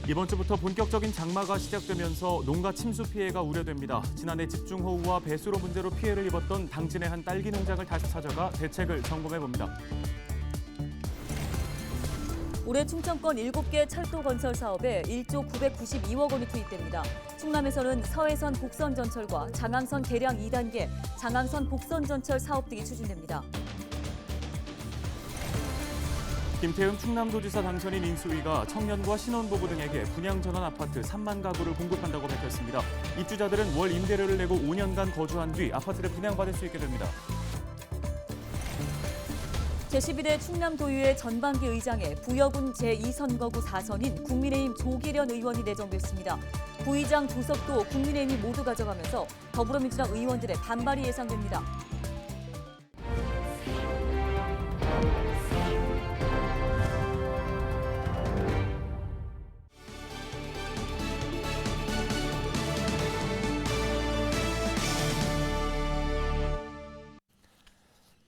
이번 주부터 본격적인 장마가 시작되면서 농가 침수 피해가 우려됩니다. 지난해 집중호우와 배수로 문제로 피해를 입었던 당진의 한 딸기 농장을 다시 찾아가 대책을 점검해봅니다. 올해 충청권 7개 철도 건설 사업에 1조 992억 원이 투입됩니다. 충남에서는 서해선 복선 전철과 장항선 개량 2단계, 장항선 복선 전철 사업 등이 추진됩니다. 김태흠 충남도지사 당선인 인수위가 청년과 신혼부부 등에게 분양전환 아파트 3만 가구를 공급한다고 밝혔습니다. 입주자들은 월 임대료를 내고 5년간 거주한 뒤 아파트를 분양받을 수 있게 됩니다. 제11회 충남도의회 전반기 의장에 부여군 제2선거구 4선인 국민의힘 조기련 의원이 내정됐습니다. 부의장 조석도 국민의힘이 모두 가져가면서 더불어민주당 의원들의 반발이 예상됩니다.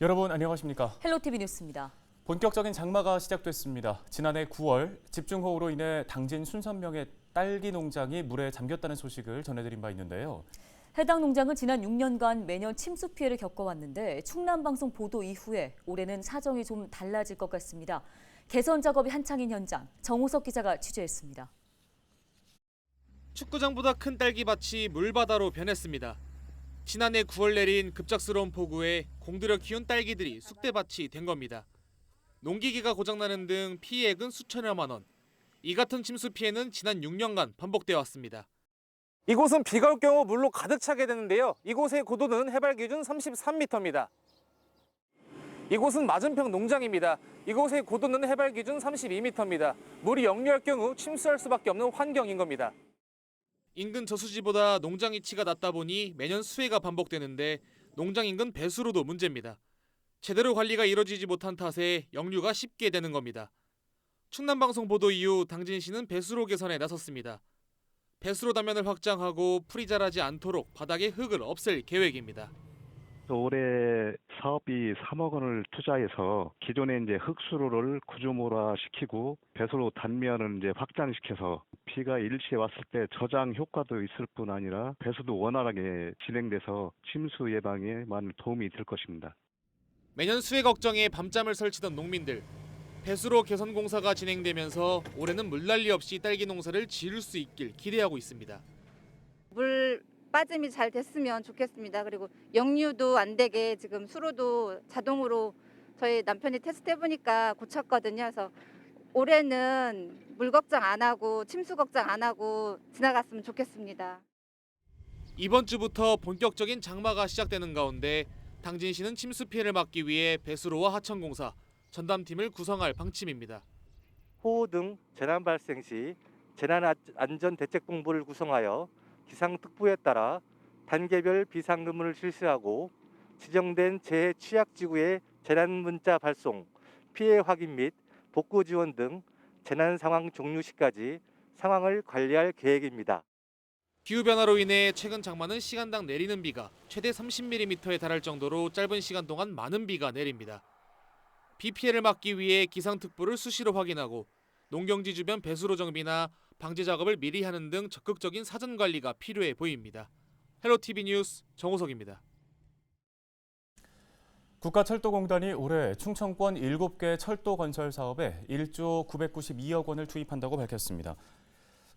여러분 안녕하십니까? 헬로티비 뉴스입니다. 본격적인 장마가 시작됐습니다. 지난해 9월 집중호우로 인해 당진 순천명의 딸기 농장이 물에 잠겼다는 소식을 전해드린 바 있는데요. 해당 농장은 지난 6년간 매년 침수 피해를 겪어왔는데 충남방송 보도 이후에 올해는 사정이 좀 달라질 것 같습니다. 개선 작업이 한창인 현장, 정호석 기자가 취재했습니다. 축구장보다 큰 딸기밭이 물바다로 변했습니다. 지난해 9월 내린 급작스러운 폭우에 공들여 키운 딸기들이 쑥대밭이 된 겁니다. 농기계가 고장나는 등 피해액은 수천여만 원. 이 같은 침수 피해는 지난 6년간 반복되어 왔습니다. 이곳은 비가 올 경우 물로 가득 차게 되는데요. 이곳의 고도는 해발 기준 33m입니다. 이곳은 맞은평 농장입니다. 이곳의 고도는 해발 기준 32m입니다. 물이 역류할 경우 침수할 수밖에 없는 환경인 겁니다. 인근 저수지보다 농장 위치가 낮다 보니 매년 수해가 반복되는데 농장 인근 배수로도 문제입니다. 제대로 관리가 이뤄지지 못한 탓에 역류가 쉽게 되는 겁니다. 충남방송 보도 이후 당진시는 배수로 개선에 나섰습니다. 배수로 단면을 확장하고 풀이 자라지 않도록 바닥의 흙을 없앨 계획입니다. 올해 사업비 3억 원을 투자해서 기존의 이제 흙수로를 구조물화시키고 배수로 단면을 이제 확장시켜서 비가 일시에 왔을 때 저장 효과도 있을 뿐 아니라 배수도 원활하게 진행돼서 침수 예방에 많은 도움이 될 것입니다. 매년 수해 걱정에 밤잠을 설치던 농민들. 배수로 개선 공사가 진행되면서 올해는 물난리 없이 딸기 농사를 지을 수 있길 기대하고 있습니다. 물 빠짐이 잘 됐으면 좋겠습니다. 그리고 역류도 안 되게 지금 수로도 자동으로 저희 남편이 테스트 해보니까 고쳤거든요. 그래서 올해는 물 걱정 안 하고 침수 걱정 안 하고 지나갔으면 좋겠습니다. 이번 주부터 본격적인 장마가 시작되는 가운데 당진시는 침수 피해를 막기 위해 배수로와 하천공사, 전담팀을 구성할 방침입니다. 호우 등 재난 발생 시 재난안전대책본부를 구성하여 기상특보에 따라 단계별 비상근무를 실시하고 지정된 재해 취약지구의 재난문자 발송, 피해 확인 및 복구 지원 등 재난 상황 종료 시까지 상황을 관리할 계획입니다. 기후변화로 인해 최근 장마는 시간당 내리는 비가 최대 30mm에 달할 정도로 짧은 시간 동안 많은 비가 내립니다. 비 피해를 막기 위해 기상특보를 수시로 확인하고 농경지 주변 배수로 정비나 방제 작업을 미리 하는 등 적극적인 사전 관리가 필요해 보입니다. 헬로티비 뉴스 정호석입니다. 국가철도공단이 올해 충청권 7개 철도 건설 사업에 1조 992억 원을 투입한다고 밝혔습니다.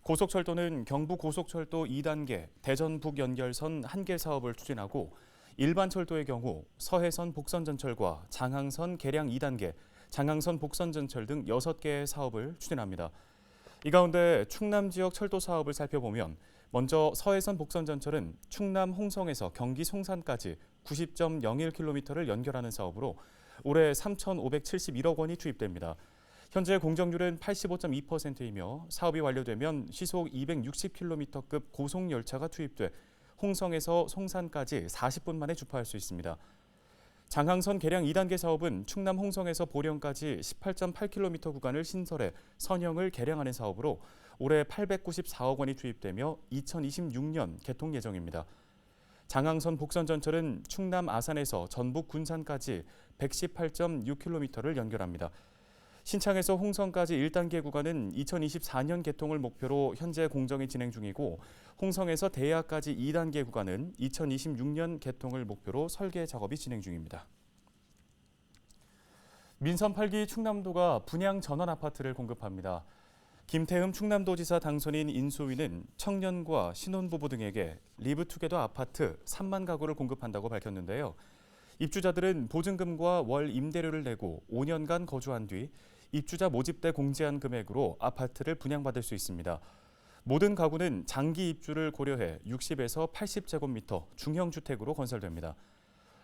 고속철도는 경부고속철도 2단계 대전 북연결선 1개 사업을 추진하고 일반 철도의 경우 서해선 복선전철과 장항선 개량 2단계, 장항선 복선전철 등 6개의 사업을 추진합니다. 이 가운데 충남 지역 철도 사업을 살펴보면 먼저 서해선 복선전철은 충남 홍성에서 경기 송산까지 90.01km를 연결하는 사업으로 올해 3,571억 원이 투입됩니다. 현재 공정률은 85.2%이며 사업이 완료되면 시속 260km급 고속열차가 투입돼 홍성에서 송산까지 40분 만에 주파할 수 있습니다. 장항선 개량 2단계 사업은 충남 홍성에서 보령까지 18.8km 구간을 신설해 선형을 개량하는 사업으로 올해 894억 원이 투입되며 2026년 개통 예정입니다. 장항선 복선전철은 충남 아산에서 전북 군산까지 118.6km를 연결합니다. 신창에서 홍성까지 1단계 구간은 2024년 개통을 목표로 현재 공정이 진행 중이고 홍성에서 대야까지 2단계 구간은 2026년 개통을 목표로 설계 작업이 진행 중입니다. 민선 8기 충남도가 분양 전원 아파트를 공급합니다. 김태흠 충남도지사 당선인 인수위는 청년과 신혼부부 등에게 리브투게더 아파트 3만 가구를 공급한다고 밝혔는데요. 입주자들은 보증금과 월 임대료를 내고 5년간 거주한 뒤 입주자 모집 때 공제한 금액으로 아파트를 분양받을 수 있습니다. 모든 가구는 장기 입주를 고려해 60에서 80제곱미터 중형 주택으로 건설됩니다.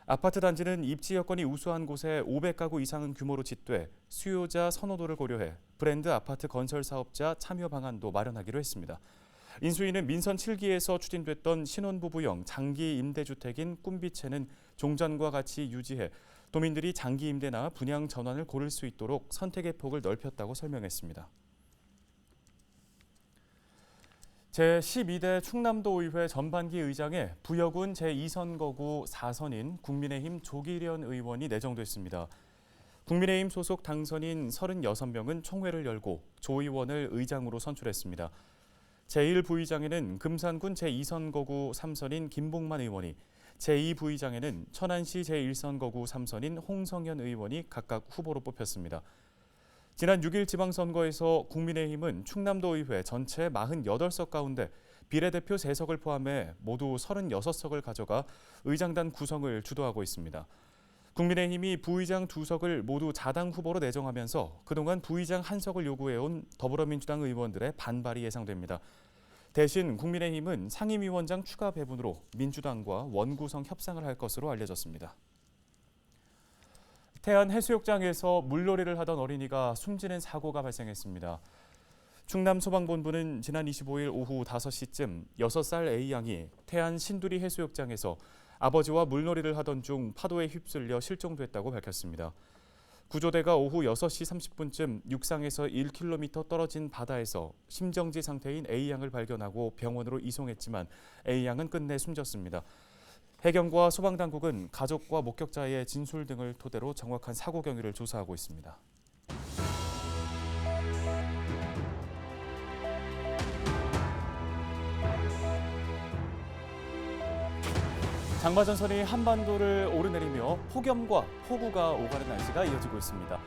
아파트 단지는 입지 여건이 우수한 곳에 500가구 이상 규모로 짓되 수요자 선호도를 고려해 브랜드 아파트 건설 사업자 참여 방안도 마련하기로 했습니다. 인수위는 민선 7기에서 추진됐던 신혼부부형 장기 임대주택인 꿈빛에는 종전과 같이 유지해 도민들이 장기 임대나 분양 전환을 고를 수 있도록 선택의 폭을 넓혔다고 설명했습니다. 제12대 충남도의회 전반기 의장에 부여군 제2선거구 4선인 국민의힘 조기련 의원이 내정됐습니다. 국민의힘 소속 당선인 36명은 총회를 열고 조 의원을 의장으로 선출했습니다. 제1부의장에는 금산군 제2선거구 3선인 김봉만 의원이, 제2부의장에는 천안시 제1선거구 3선인 홍성현 의원이 각각 후보로 뽑혔습니다. 지난 6일 지방선거에서 국민의힘은 충남도의회 전체 48석 가운데 비례대표 3석을 포함해 모두 36석을 가져가 의장단 구성을 주도하고 있습니다. 국민의힘이 부의장 2석을 모두 자당 후보로 내정하면서 그동안 부의장 1석을 요구해온 더불어민주당 의원들의 반발이 예상됩니다. 대신 국민의힘은 상임위원장 추가 배분으로 민주당과 원구성 협상을 할 것으로 알려졌습니다. 태안 해수욕장에서 물놀이를 하던 어린이가 숨지는 사고가 발생했습니다. 충남소방본부는 지난 25일 오후 5시쯤 6살 A양이 태안 신두리 해수욕장에서 아버지와 물놀이를 하던 중 파도에 휩쓸려 실종됐다고 밝혔습니다. 구조대가 오후 6시 30분쯤 육상에서 1km 떨어진 바다에서 심정지 상태인 A양을 발견하고 병원으로 이송했지만 A양은 끝내 숨졌습니다. 해경과 소방당국은 가족과 목격자의 진술 등을 토대로 정확한 사고 경위를 조사하고 있습니다. 장마전선이 한반도를 오르내리며 폭염과 폭우가 오가는 날씨가 이어지고 있습니다.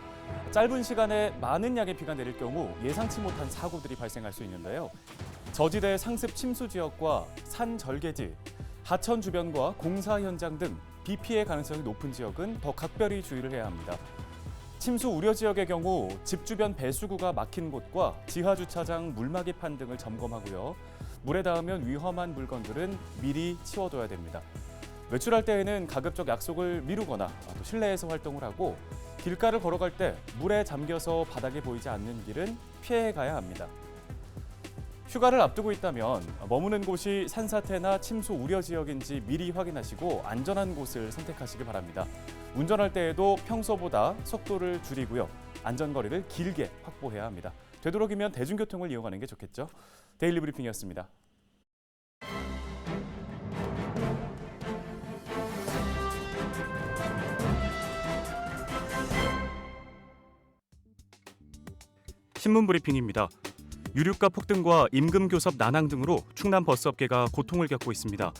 짧은 시간에 많은 양의 비가 내릴 경우 예상치 못한 사고들이 발생할 수 있는데요. 저지대 상습 침수 지역과 산 절개지, 하천 주변과 공사 현장 등 비 피해 가능성이 높은 지역은 더 각별히 주의를 해야 합니다. 침수 우려 지역의 경우 집 주변 배수구가 막힌 곳과 지하 주차장 물막이판 등을 점검하고요. 물에 닿으면 위험한 물건들은 미리 치워둬야 됩니다. 외출할 때에는 가급적 약속을 미루거나 또 실내에서 활동을 하고 길가를 걸어갈 때 물에 잠겨서 바닥이 보이지 않는 길은 피해 가야 합니다. 휴가를 앞두고 있다면 머무는 곳이 산사태나 침수 우려 지역인지 미리 확인하시고 안전한 곳을 선택하시기 바랍니다. 운전할 때에도 평소보다 속도를 줄이고요. 안전거리를 길게 확보해야 합니다. 되도록이면 대중교통을 이용하는 게 좋겠죠. 데일리 브리핑이었습니다. 신문 브리핑입니다. 유류가 폭등과 임금 교섭 난항 등으로 충남 버스업계가 고통을 겪고 있습니다.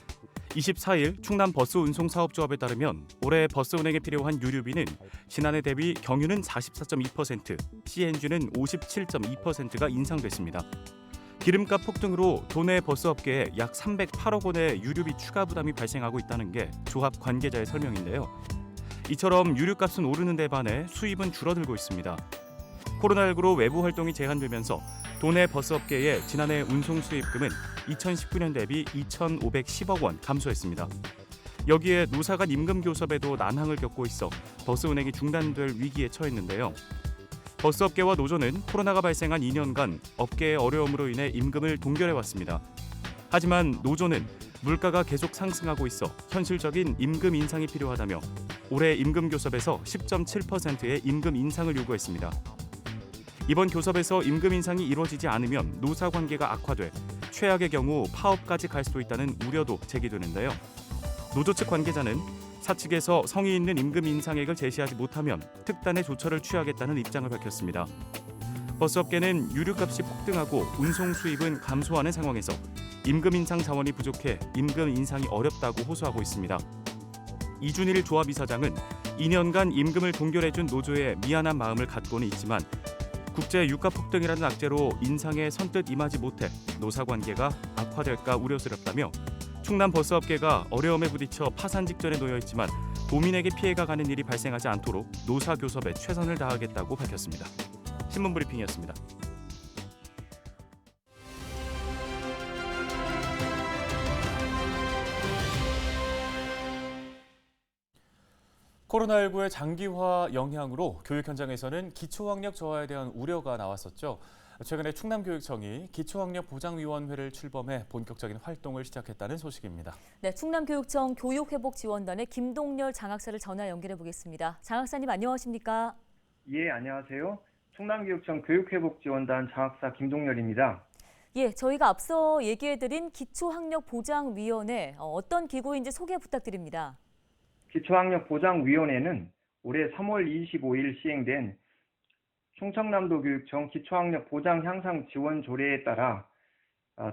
24일 충남 버스운송사업조합에 따르면 올해 버스 운행에 필요한 유류비는 지난해 대비 경유는 44.2%, CNG는 57.2%가 인상됐습니다. 기름값 폭등으로 도내 버스업계에 약 308억 원의 유류비 추가 부담이 발생하고 있다는 게 조합 관계자의 설명인데요. 이처럼 유류값은 오르는 데 반해 수입은 줄어들고 있습니다. 코로나19로 외부 활동이 제한되면서 도내 버스업계의 지난해 운송 수입금은 2019년 대비 2,510억 원 감소했습니다. 여기에 노사 간 임금 교섭에도 난항을 겪고 있어 버스 운행이 중단될 위기에 처했는데요. 버스업계와 노조는 코로나가 발생한 2년간 업계의 어려움으로 인해 임금을 동결해왔습니다. 하지만 노조는 물가가 계속 상승하고 있어 현실적인 임금 인상이 필요하다며 올해 임금 교섭에서 10.7%의 임금 인상을 요구했습니다. 이번 교섭에서 임금 인상이 이루어지지 않으면 노사 관계가 악화돼 최악의 경우 파업까지 갈 수도 있다는 우려도 제기되는데요. 노조 측 관계자는 사측에서 성의 있는 임금 인상액을 제시하지 못하면 특단의 조처를 취하겠다는 입장을 밝혔습니다. 버스업계는 유류값이 폭등하고 운송 수입은 감소하는 상황에서 임금 인상 자원이 부족해 임금 인상이 어렵다고 호소하고 있습니다. 이준일 조합이사장은 2년간 임금을 동결해준 노조에 미안한 마음을 갖고는 있지만 국제 유가 폭등이라는 악재로 인상에 선뜻 임하지 못해 노사 관계가 악화될까 우려스럽다며 충남 버스업계가 어려움에 부딪혀 파산 직전에 놓여 있지만 도민에게 피해가 가는 일이 발생하지 않도록 노사 교섭에 최선을 다하겠다고 밝혔습니다. 신문 브리핑이었습니다. 코로나19의 장기화 영향으로 교육 현장에서는 기초학력 저하에 대한 우려가 나왔었죠. 최근에 충남교육청이 기초학력보장위원회를 출범해 본격적인 활동을 시작했다는 소식입니다. 네, 충남교육청 교육회복지원단의 김동열 장학사를 전화 연결해 보겠습니다. 장학사님 안녕하십니까? 예, 안녕하세요. 충남교육청 교육회복지원단 장학사 김동열입니다. 예, 저희가 앞서 얘기해드린 기초학력보장위원회 어떤 기구인지 소개 부탁드립니다. 기초학력보장위원회는 올해 3월 25일 시행된 충청남도교육청 기초학력 보장 향상 지원 조례에 따라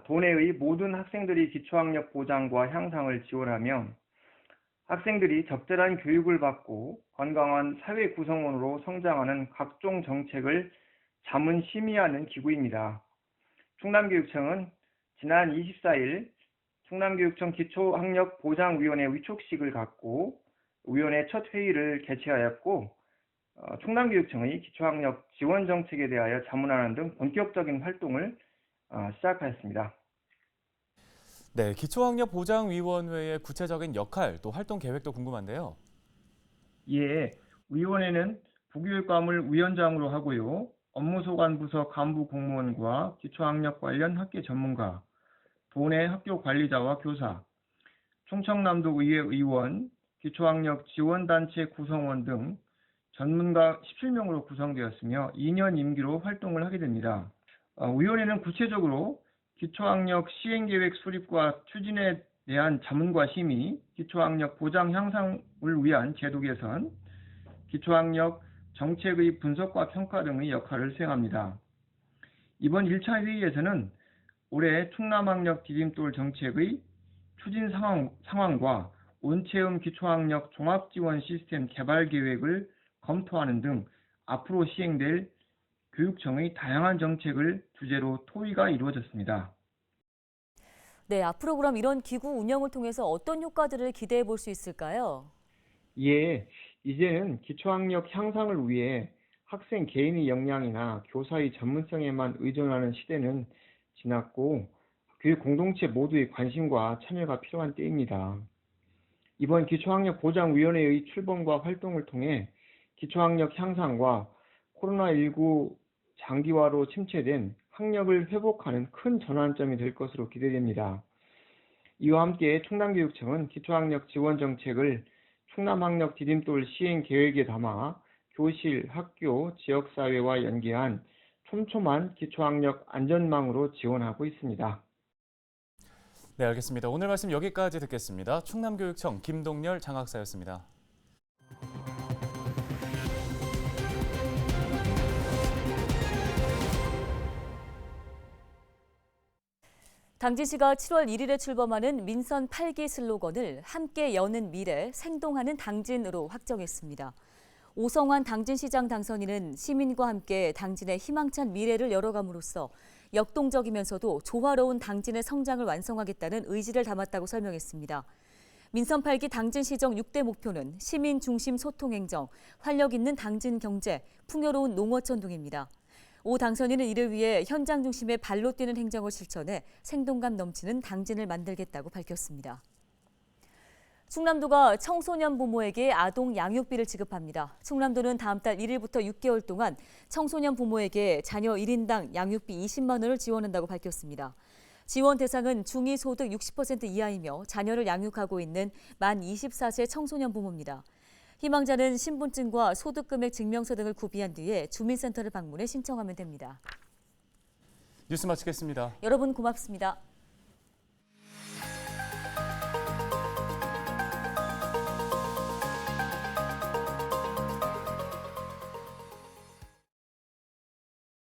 도내의 모든 학생들이 기초학력 보장과 향상을 지원하며 학생들이 적절한 교육을 받고 건강한 사회 구성원으로 성장하는 각종 정책을 자문 심의하는 기구입니다. 충남교육청은 지난 24일 충남교육청 기초학력보장위원회 위촉식을 갖고 위원회 첫 회의를 개최하였고 충남교육청의 기초학력 지원 정책에 대하여 자문하는 등 본격적인 활동을 시작하였습니다. 네, 기초학력보장위원회의 구체적인 역할 또 활동 계획도 궁금한데요. 예, 위원회는 부교육감을 위원장으로 하고요. 업무소관부서 간부 공무원과 기초학력 관련 학계 전문가, 도내 학교 관리자와 교사, 충청남도의회 의원, 기초학력 지원단체 구성원 등 전문가 17명으로 구성되었으며 2년 임기로 활동을 하게 됩니다. 위원회는 구체적으로 기초학력 시행계획 수립과 추진에 대한 자문과 심의, 기초학력 보장 향상을 위한 제도 개선, 기초학력 정책의 분석과 평가 등의 역할을 수행합니다. 이번 1차 회의에서는 올해 충남학력 디딤돌 정책의 추진 상황과 온체험 기초학력 종합지원 시스템 개발 계획을 검토하는 등 앞으로 시행될 교육청의 다양한 정책을 주제로 토의가 이루어졌습니다. 네, 앞으로 그럼 이런 기구 운영을 통해서 어떤 효과들을 기대해 볼 수 있을까요? 예, 이제는 기초학력 향상을 위해 학생 개인의 역량이나 교사의 전문성에만 의존하는 시대는 지났고 교육 공동체 모두의 관심과 참여가 필요한 때입니다. 이번 기초학력보장위원회의 출범과 활동을 통해 기초학력 향상과 코로나19 장기화로 침체된 학력을 회복하는 큰 전환점이 될 것으로 기대됩니다. 이와 함께 충남교육청은 기초학력 지원 정책을 충남학력 디딤돌 시행 계획에 담아 교실, 학교, 지역사회와 연계한 촘촘한 기초학력 안전망으로 지원하고 있습니다. 네, 알겠습니다. 오늘 말씀 여기까지 듣겠습니다. 충남교육청 김동열 장학사였습니다. 당진시가 7월 1일에 출범하는 민선 8기 슬로건을 함께 여는 미래, 생동하는 당진으로 확정했습니다. 오성환 당진시장 당선인은 시민과 함께 당진의 희망찬 미래를 열어감으로써 역동적이면서도 조화로운 당진의 성장을 완성하겠다는 의지를 담았다고 설명했습니다. 민선 8기 당진시정 6대 목표는 시민 중심 소통 행정, 활력 있는 당진 경제, 풍요로운 농어촌 등입니다. 오 당선인은 이를 위해 현장 중심의 발로 뛰는 행정을 실천해 생동감 넘치는 당진을 만들겠다고 밝혔습니다. 충남도가 청소년 부모에게 아동 양육비를 지급합니다. 충남도는 다음 달 1일부터 6개월 동안 청소년 부모에게 자녀 1인당 양육비 20만 원을 지원한다고 밝혔습니다. 지원 대상은 중위소득 60% 이하이며 자녀를 양육하고 있는 만 24세 청소년 부모입니다. 희망자는 신분증과 소득금액 증명서 등을 구비한 뒤에 주민센터를 방문해 신청하면 됩니다. 뉴스 마치겠습니다. 여러분 고맙습니다.